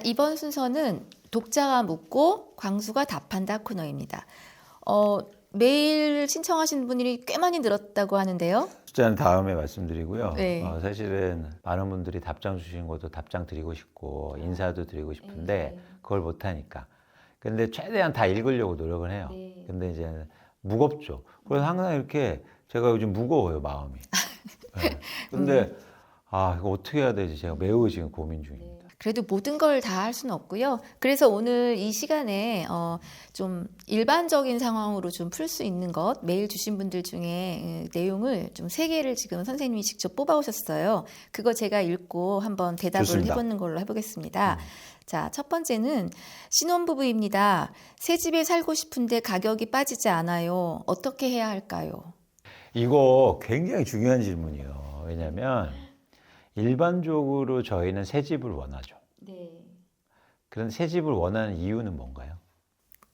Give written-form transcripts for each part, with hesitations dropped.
이번 순서는 독자가 묻고 광수가 답한다 코너입니다. 메일 신청하신 분들이 꽤 많이 늘었다고 하는데요. 숫자는 다음에 말씀드리고요. 네. 사실은 많은 분들이 답장 주신 것도 답장 드리고 싶고 인사도 드리고 싶은데 그걸 못하니까. 근데 최대한 다 읽으려고 노력을 해요. 네. 근데 이제 무겁죠. 그래서 항상 이렇게 제가 요즘 무거워요, 마음이. 네. 근데 이거 어떻게 해야 되지? 제가 매우 지금 고민 중입니다. 그래도 모든 걸 다 할 수는 없고요. 그래서 오늘 이 시간에 좀 일반적인 상황으로 좀 풀 수 있는 것, 메일 주신 분들 중에 내용을 좀 3개를 지금 선생님이 직접 뽑아오셨어요. 그거 제가 읽고 한번 대답을 좋습니다. 해보는 걸로 해보겠습니다. 자, 첫 번째는 신혼부부입니다. 새 집에 살고 싶은데 가격이 빠지지 않아요. 어떻게 해야 할까요? 이거 굉장히 중요한 질문이에요. 왜냐하면 일반적으로 저희는 새 집을 원하죠. 네. 그런데 새 집을 원하는 이유는 뭔가요?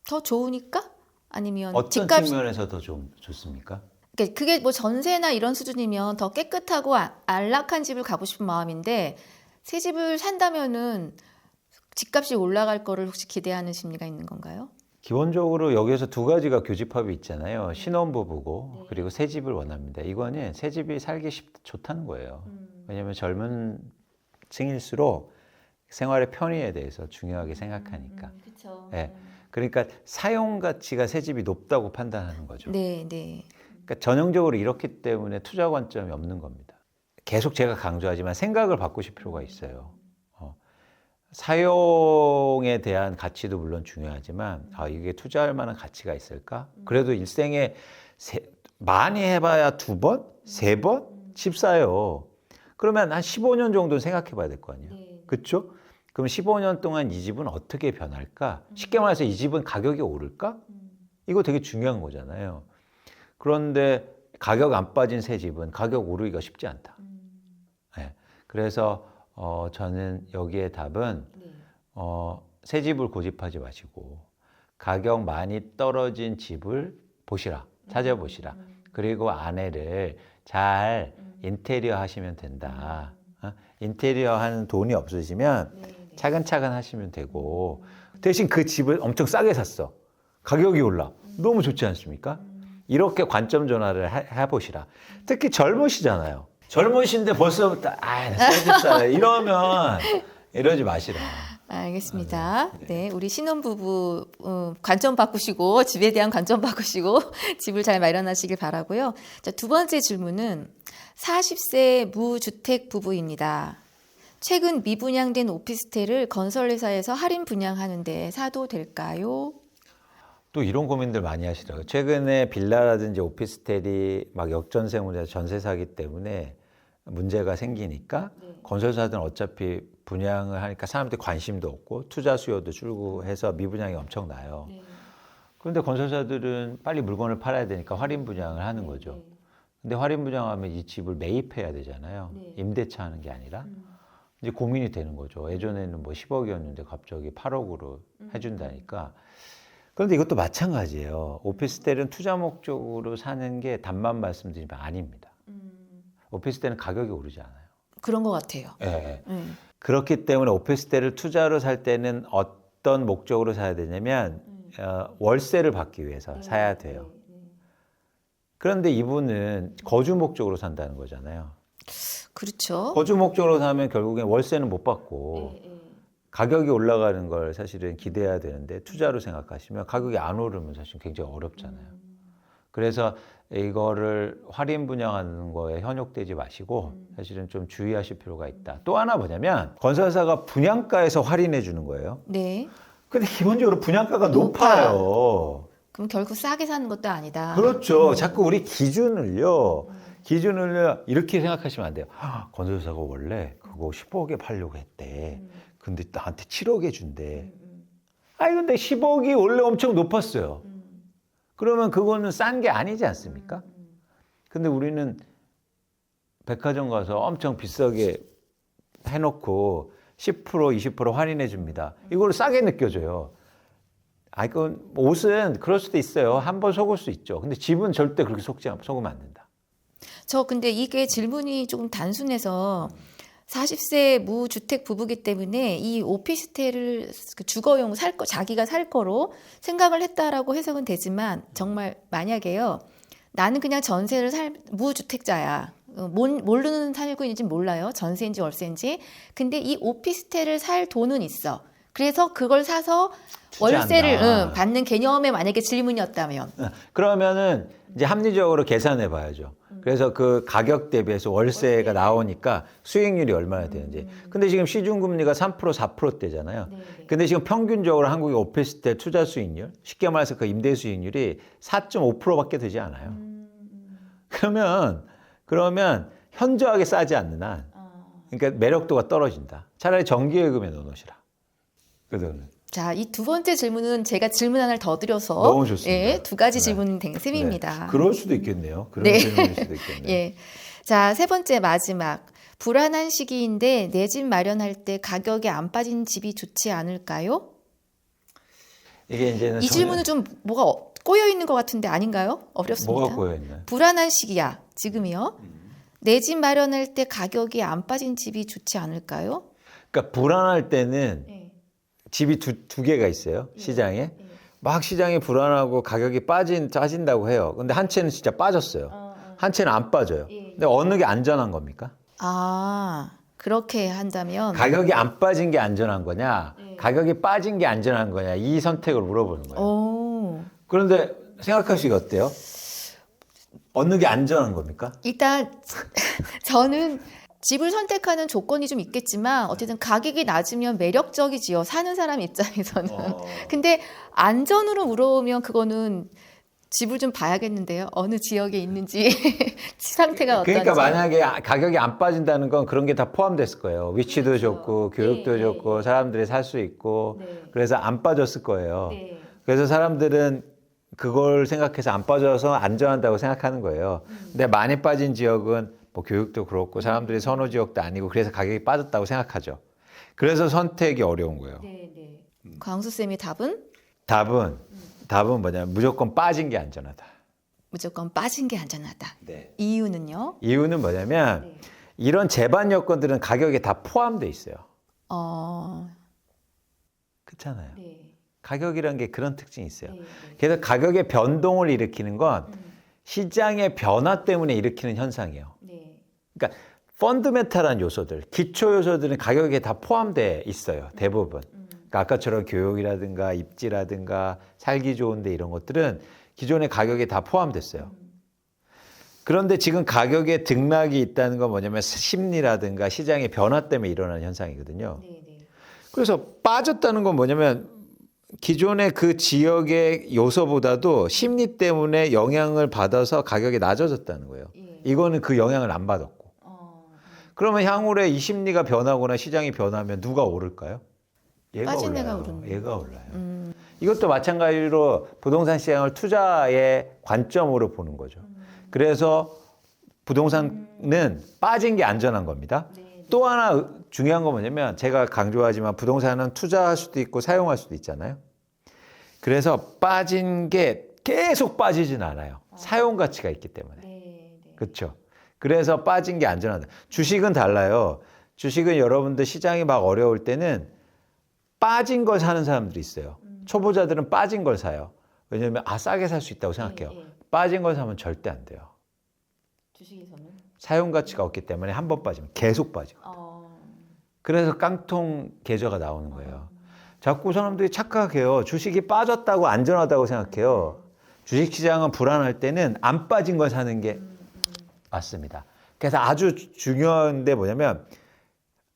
더 좋으니까? 아니면 어떤 집값 측면에서 더 좀 좋습니까? 그게 뭐 전세나 이런 수준이면 더 깨끗하고 안락한 집을 가고 싶은 마음인데 새 집을 산다면은 집값이 올라갈 거를 혹시 기대하는 심리가 있는 건가요? 기본적으로 여기에서 2가지가 교집합이 있잖아요. 신혼부부고 그리고 새 집을 원합니다. 이거는 새 집이 살기 좋다는 거예요. 왜냐하면 젊은 층일수록 생활의 편의에 대해서 중요하게 생각하니까. 그렇죠. 네. 그러니까 사용 가치가 새 집이 높다고 판단하는 거죠. 네, 네. 그러니까 전형적으로 이렇기 때문에 투자 관점이 없는 겁니다. 계속 제가 강조하지만 생각을 바꾸실 필요가 있어요. 사용에 대한 가치도 물론 중요하지만 이게 투자할 만한 가치가 있을까? 그래도 일생에 많이 해봐야 2번, 3번 집 사요. 그러면 한 15년 정도는 생각해 봐야 될 거 아니에요. 그렇죠? 그럼 15년 동안 이 집은 어떻게 변할까? 쉽게 말해서 이 집은 가격이 오를까? 이거 되게 중요한 거잖아요. 그런데 가격 안 빠진 새 집은 가격 오르기가 쉽지 않다. 네. 그래서 저는 여기에 답은 새 집을 고집하지 마시고 가격 많이 떨어진 집을 보시라, 찾아보시라. 그리고 안에를 잘 인테리어 하시면 된다. 인테리어 하는 돈이 없으시면 차근차근 하시면 되고 대신 그 집을 엄청 싸게 샀어. 가격이 올라. 너무 좋지 않습니까? 이렇게 관점 전환을 해보시라. 특히 젊으시잖아요. 젊으신데 벌써부터 새집 살래 이러면 이러지 마시라. 알겠습니다. 네, 우리 신혼부부 관점 바꾸시고 집에 대한 관점 바꾸시고 집을 잘 마련하시길 바라고요. 자, 2번째 질문은 40세 무주택 부부입니다. 최근 미분양된 오피스텔을 건설회사에서 할인 분양하는데 사도 될까요? 또 이런 고민들 많이 하시더라고요. 최근에 빌라라든지 오피스텔이 막 역전세무제에서 전세 사기 때문에 문제가 생기니까 건설사들은 어차피 분양을 하니까 사람들이 관심도 없고 투자 수요도 줄고 해서 미분양이 엄청나요. 그런데 건설사들은 빨리 물건을 팔아야 되니까 할인 분양을 하는 거죠. 근데 할인 분양하면 이 집을 매입해야 되잖아요. 임대차 하는 게 아니라. 이제 고민이 되는 거죠. 예전에는 뭐 10억이었는데 갑자기 8억으로 해준다니까. 그런데 이것도 마찬가지예요. 오피스텔은 투자 목적으로 사는 게 답만 말씀드리면 아닙니다. 오피스텔은 가격이 오르지 않아요. 그런 것 같아요. 네. 그렇기 때문에 오피스텔을 투자로 살 때는 어떤 목적으로 사야 되냐면 월세를 받기 위해서 사야 돼요. 그런데 이분은 거주 목적으로 산다는 거잖아요. 그렇죠. 거주 목적으로 사면 결국엔 월세는 못 받고 가격이 올라가는 걸 사실은 기대해야 되는데 투자로 생각하시면 가격이 안 오르면 사실 굉장히 어렵잖아요. 그래서 이거를 할인 분양하는 거에 현혹되지 마시고 사실은 좀 주의하실 필요가 있다. 또 하나 뭐냐면 건설사가 분양가에서 할인해 주는 거예요. 네. 근데 기본적으로 분양가가 높아요. 그럼 결국 싸게 사는 것도 아니다. 그렇죠. 자꾸 우리 기준을요 이렇게 생각하시면 안 돼요. 건설사가 원래 그거 10억에 팔려고 했대. 근데 나한테 7억에 준대. 근데 10억이 원래 엄청 높았어요. 그러면 그거는 싼 게 아니지 않습니까? 근데 우리는 백화점 가서 엄청 비싸게 해놓고 10% 20% 할인해 줍니다. 이걸 싸게 느껴져요. 그건 옷은 그럴 수도 있어요. 한 번 속을 수 있죠. 근데 집은 절대 그렇게 속으면 안 된다. 저 근데 이게 질문이 조금 단순해서 40세 무주택 부부기 때문에 이 오피스텔을 주거용 자기가 살 거로 생각을 했다라고 해석은 되지만 정말 만약에요. 나는 그냥 무주택자야. 모르는 살고 있는지 몰라요. 전세인지 월세인지. 근데 이 오피스텔을 살 돈은 있어. 그래서 그걸 사서 월세를 받는 개념의 만약에 질문이었다면. 그러면은 이제 합리적으로 계산해 봐야죠. 그래서 그 가격 대비해서 월세가 나오니까 수익률이 얼마나 되는지. 근데 지금 시중금리가 3% 4%대잖아요. 근데 지금 평균적으로 한국의 오피스텔 투자 수익률, 쉽게 말해서 그 임대 수익률이 4.5%밖에 되지 않아요. 그러면 현저하게 싸지 않는 한, 그러니까 매력도가 떨어진다. 차라리 정기예금에 넣어놓으시라. 그거는. 자, 이 두 번째 질문은 제가 질문 하나를 더 드려서 너무 좋습니다. 예, 두 가지 질문 된 셈입니다. 네. 그럴 수도 있겠네요. 그런 네. 질문일 수도 있겠네요. 예. 자, 세 번째 마지막. 불안한 시기인데 내 집 마련할 때 가격이 안 빠진 집이 좋지 않을까요? 이게 이제는 이 질문은 좀 뭐가 꼬여 있는 것 같은데 아닌가요? 어렵습니다. 뭐가 꼬여 있나요? 불안한 시기야. 지금이요. 내 집 마련할 때 가격이 안 빠진 집이 좋지 않을까요? 그러니까 불안할 때는 네. 집이 두 개가 있어요. 시장에. 막 시장이 불안하고 가격이 빠진다고 해요. 근데 한 채는 진짜 빠졌어요. 한 채는 안 빠져요. 근데 어느 게 안전한 겁니까? 아, 그렇게 한다면 가격이 안 빠진 게 안전한 거냐, 가격이 빠진 게 안전한 거냐, 이 선택을 물어보는 거예요. 오. 그런데 생각하시기 어때요? 어느 게 안전한 겁니까? 일단 저는 집을 선택하는 조건이 좀 있겠지만 어쨌든 가격이 낮으면 매력적이지요. 사는 사람 입장에서는. 근데 안전으로 물어보면 그거는 집을 좀 봐야겠는데요. 어느 지역에 있는지 상태가 어떤지. 그러니까 만약에 가격이 안 빠진다는 건 그런 게 다 포함됐을 거예요. 위치도 그렇죠. 좋고 교육도 좋고 사람들이 살 수 있고 그래서 안 빠졌을 거예요. 그래서 사람들은 그걸 생각해서 안 빠져서 안전하다고 생각하는 거예요. 근데 많이 빠진 지역은 뭐 교육도 그렇고 사람들이 선호 지역도 아니고 그래서 가격이 빠졌다고 생각하죠. 그래서 선택이 어려운 거예요. 광수 쌤의 답은? 답은 뭐냐면 무조건 빠진 게 안전하다. 무조건 빠진 게 안전하다. 네. 이유는요? 이유는 뭐냐면 이런 제반 여건들은 가격에 다 포함되어 있어요. 그렇잖아요. 가격이라는 게 그런 특징이 있어요. 그래서 가격의 변동을 일으키는 건 시장의 변화 때문에 일으키는 현상이에요. 그러니까 펀드멘탈한 요소들, 기초 요소들은 가격에 다 포함되어 있어요. 대부분. 그러니까 아까처럼 교육이라든가 입지라든가 살기 좋은데 이런 것들은 기존의 가격에 다 포함됐어요. 그런데 지금 가격에 등락이 있다는 건 뭐냐면 심리라든가 시장의 변화 때문에 일어나는 현상이거든요. 그래서 빠졌다는 건 뭐냐면 기존의 그 지역의 요소보다도 심리 때문에 영향을 받아서 가격이 낮아졌다는 거예요. 이거는 그 영향을 안 받았고. 그러면 향후에 이 심리가 변하거나 시장이 변하면 누가 오를까요? 빠진 애가 오르는. 얘가 올라요. 이것도 마찬가지로 부동산 시장을 투자의 관점으로 보는 거죠. 그래서 부동산은 빠진 게 안전한 겁니다. 또 하나 중요한 건 뭐냐면 제가 강조하지만 부동산은 투자할 수도 있고 사용할 수도 있잖아요. 그래서 빠진 게 계속 빠지진 않아요. 사용 가치가 있기 때문에. 그렇죠. 그래서 빠진 게 안전하다. 주식은 달라요. 주식은 여러분들 시장이 막 어려울 때는 빠진 걸 사는 사람들이 있어요. 초보자들은 빠진 걸 사요. 왜냐하면 싸게 살 수 있다고 생각해요. 빠진 걸 사면 절대 안 돼요. 주식에서는? 사용 가치가 없기 때문에 한 번 빠지면 계속 빠지거든요. 그래서 깡통 계좌가 나오는 거예요. 자꾸 사람들이 착각해요. 주식이 빠졌다고 안전하다고 생각해요. 주식시장은 불안할 때는 안 빠진 걸 사는 게 맞습니다. 그래서 아주 중요한데 뭐냐면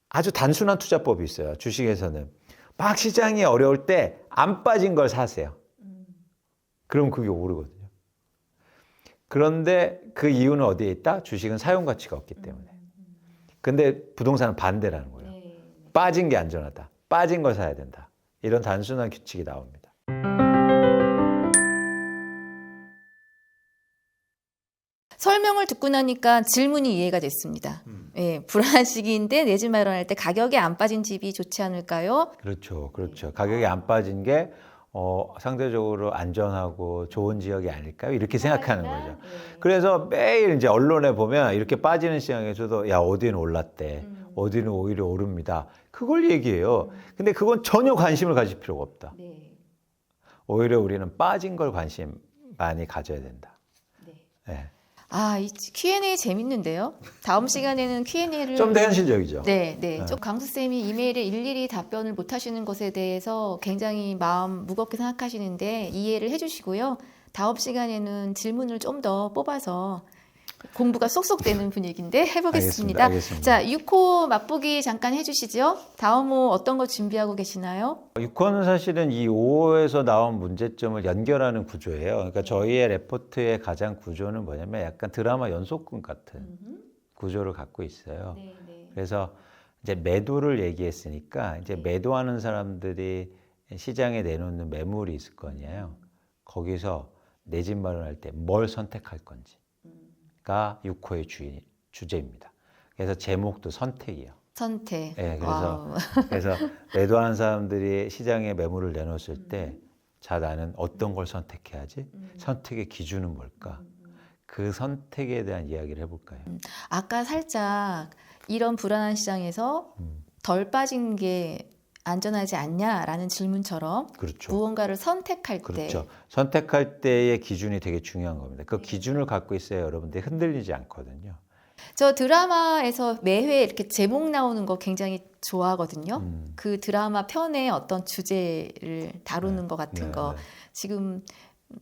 아주 단순한 투자법이 있어요. 주식에서는. 막 시장이 어려울 때 안 빠진 걸 사세요. 그럼 그게 오르거든요. 그런데 그 이유는 어디에 있다? 주식은 사용 가치가 없기 때문에. 근데 부동산은 반대라는 거예요. 빠진 게 안전하다. 빠진 걸 사야 된다. 이런 단순한 규칙이 나옵니다. 설명을 듣고 나니까 질문이 이해가 됐습니다. 예, 불안한 시기인데 내 집 마련할 때 가격이 안 빠진 집이 좋지 않을까요? 그렇죠. 그렇죠. 가격이 안 빠진 게 상대적으로 안전하고 좋은 지역이 아닐까요? 이렇게 생각하는 거죠. 그래서 매일 이제 언론에 보면 이렇게 빠지는 시장에서도 야, 어디는 올랐대. 어디는 오히려 오릅니다. 그걸 얘기해요. 근데 그건 전혀 관심을 가질 필요가 없다. 네. 오히려 우리는 빠진 걸 관심 많이 가져야 된다. 네. 네. 아, 이 Q&A 재밌는데요. 다음 시간에는 Q&A를 좀 더 현실적이죠. 네, 네. 좀 강수 쌤이 이메일에 일일이 답변을 못 하시는 것에 대해서 굉장히 마음 무겁게 생각하시는데 이해를 해주시고요. 다음 시간에는 질문을 좀 더 뽑아서 공부가 쏙쏙 되는 분위기인데 해보겠습니다. 알겠습니다. 자, 6호 맛보기 잠깐 해주시죠. 다음 호 어떤 거 준비하고 계시나요? 6호는 사실은 이 5호에서 나온 문제점을 연결하는 구조예요. 그러니까 저희의 레포트의 가장 구조는 뭐냐면 약간 드라마 연속극 같은 구조를 갖고 있어요. 네, 네. 그래서 이제 매도를 얘기했으니까 이제 네. 매도하는 사람들이 시장에 내놓는 매물이 있을 거 아니에요. 거기서 내 집 마련할 때 뭘 선택할 건지가 6호의 주제입니다. 그래서 제목도 선택이에요. 선택. 네, 와우. 그래서 매도하는 사람들이 시장에 매물을 내놓았을 때, 자, 나는 어떤 걸 선택해야지? 선택의 기준은 뭘까? 그 선택에 대한 이야기를 해볼까요? 아까 살짝 이런 불안한 시장에서 덜 빠진 게 안전하지 않냐라는 질문처럼 그렇죠. 무언가를 선택할 때 그렇죠. 선택할 때의 기준이 되게 중요한 겁니다. 그 기준을 갖고 있어야 여러분들이 흔들리지 않거든요. 저 드라마에서 매회 이렇게 제목 나오는 거 굉장히 좋아하거든요. 그 드라마 편의 어떤 주제를 다루는 것 같은 네, 거. 네. 지금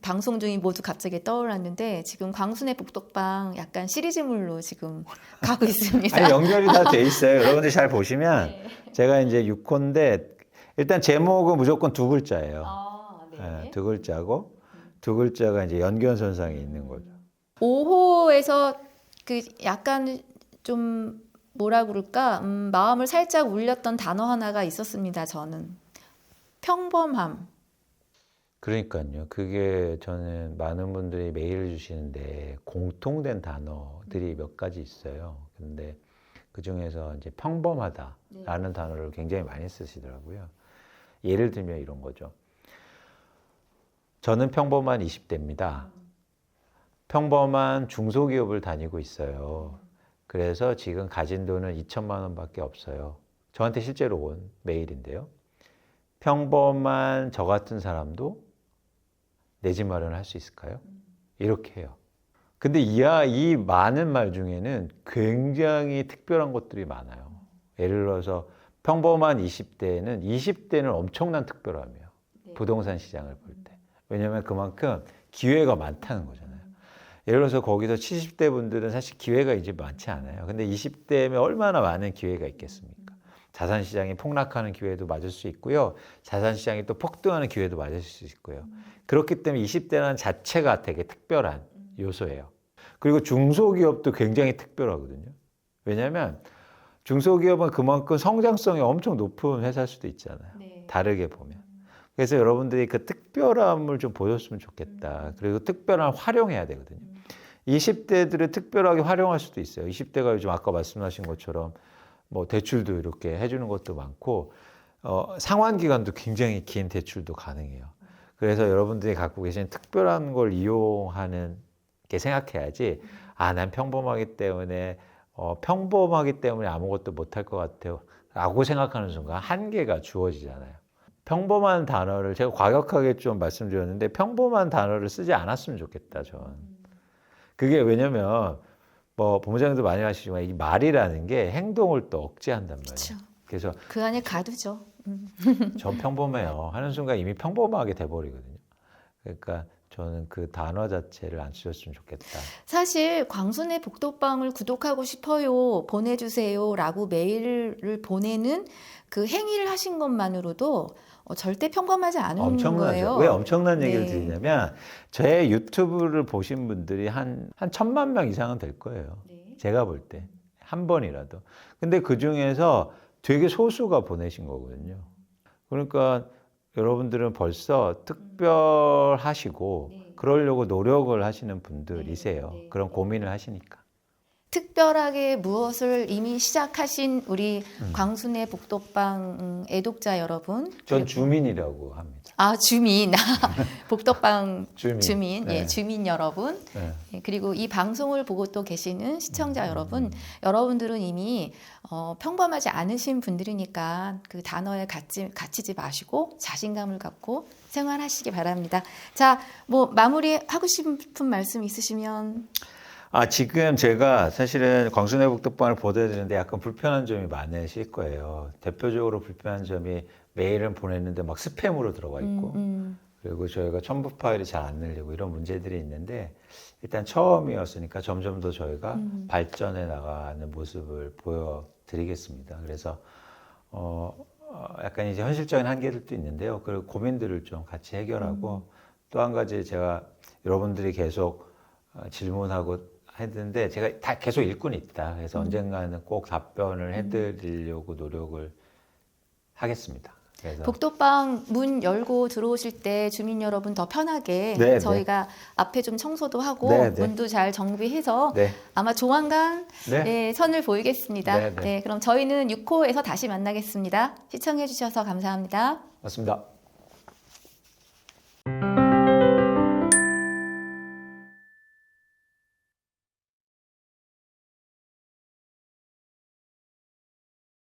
방송 중이 모두 갑자기 떠올랐는데 지금 광순의 복덕방 약간 시리즈물로 지금 가고 있습니다. 아니, 연결이 다 돼 있어요. 여러분들이 잘 보시면 제가 이제 6호인데 일단 제목은 무조건 두 글자예요. 아, 네. 네, 두 글자고 두 글자가 이제 연결선상에 있는 거죠. 5호에서 그 약간 좀 뭐라 그럴까 마음을 살짝 울렸던 단어 하나가 있었습니다. 저는 평범함. 그러니까요. 그게 저는 많은 분들이 메일을 주시는데 공통된 단어들이 몇 가지 있어요. 근데 그 중에서 이제 평범하다라는 단어를 굉장히 많이 쓰시더라고요. 예를 들면 이런 거죠. 저는 평범한 20대입니다. 평범한 중소기업을 다니고 있어요. 그래서 지금 가진 돈은 2천만 원밖에 없어요. 저한테 실제로 온 메일인데요. 평범한 저 같은 사람도 내 집 마련을 할 수 있을까요? 이렇게 해요. 근데 이 많은 말 중에는 굉장히 특별한 것들이 많아요. 예를 들어서 평범한 20대는 20대는 엄청난 특별함이에요. 부동산 시장을 볼 때. 왜냐하면 그만큼 기회가 많다는 거잖아요. 예를 들어서 거기서 70대 분들은 사실 기회가 이제 많지 않아요. 근데 20대면 얼마나 많은 기회가 있겠습니까? 자산시장이 폭락하는 기회도 맞을 수 있고요. 자산시장이 또 폭등하는 기회도 맞을 수 있고요. 그렇기 때문에 20대라는 자체가 되게 특별한 요소예요. 그리고 중소기업도 굉장히 특별하거든요. 왜냐하면 중소기업은 그만큼 성장성이 엄청 높은 회사일 수도 있잖아요. 다르게 보면. 그래서 여러분들이 그 특별함을 좀 보셨으면 좋겠다. 그리고 특별함을 활용해야 되거든요. 20대들을 특별하게 활용할 수도 있어요. 20대가 요즘 아까 말씀하신 것처럼 뭐 대출도 이렇게 해주는 것도 많고 상환 기간도 굉장히 긴 대출도 가능해요. 그래서 여러분들이 갖고 계신 특별한 걸 이용하는 게 생각해야지. 아, 난 평범하기 때문에 아무것도 못할 것 같아요. 라고 생각하는 순간 한계가 주어지잖아요. 평범한 단어를 제가 과격하게 좀 말씀드렸는데 평범한 단어를 쓰지 않았으면 좋겠다, 전. 그게 왜냐면 뭐 본부장님도 많이 하시지만 이 말이라는 게 행동을 또 억제한단 말이에요. 그쵸. 그래서 그 안에 가두죠. 전 평범해요 하는 순간 이미 평범하게 돼버리거든요. 그러니까 저는 그 단어 자체를 안 쓰셨으면 좋겠다. 사실 광순의 복덕방을 구독하고 싶어요. 보내주세요라고 메일을 보내는 그 행위를 하신 것만으로도 절대 평범하지 않은 엄청나죠. 거예요. 왜 엄청난 얘기를 네. 드리냐면 제 유튜브를 보신 분들이 한 1,000만 명 이상은 될 거예요. 제가 볼 때. 한 번이라도. 근데 그 중에서 되게 소수가 보내신 거거든요. 그러니까 여러분들은 벌써 특별하시고 그러려고 노력을 하시는 분들이세요. 그런 고민을 하시니까. 특별하게 무엇을 이미 시작하신 우리 광순의 복덕방 애독자 여러분. 전 주민이라고 합니다. 아, 주민. 복덕방 주민. 네. 예, 주민 여러분. 네. 예, 그리고 이 방송을 보고 또 계시는 시청자 여러분. 여러분들은 이미 평범하지 않으신 분들이니까 그 단어에 갇히지 마시고 자신감을 갖고 생활하시기 바랍니다. 자, 뭐 마무리 하고 싶은 말씀 있으시면. 지금 제가 사실은 광순의 복덕방을 보내드리는데 약간 불편한 점이 많으실 거예요. 대표적으로 불편한 점이 메일은 보냈는데 막 스팸으로 들어가 있고 그리고 저희가 첨부 파일이 잘 안 늘리고 이런 문제들이 있는데 일단 처음이었으니까 점점 더 저희가 발전해 나가는 모습을 보여드리겠습니다. 그래서 약간 이제 현실적인 한계들도 있는데요. 그리고 고민들을 좀 같이 해결하고 또 한 가지 제가 여러분들이 계속 질문하고 했는데 제가 다 계속 읽고는 있다. 그래서 언젠가는 꼭 답변을 해드리려고 노력을 하겠습니다. 그래서 복덕방 문 열고 들어오실 때 주민 여러분 더 편하게 네, 저희가 앞에 좀 청소도 하고 네, 네. 문도 잘 정비해서 네. 아마 조만간 네. 네, 선을 보이겠습니다. 네, 네. 그럼 저희는 6호에서 다시 만나겠습니다. 시청해 주셔서 감사합니다. 맞습니다.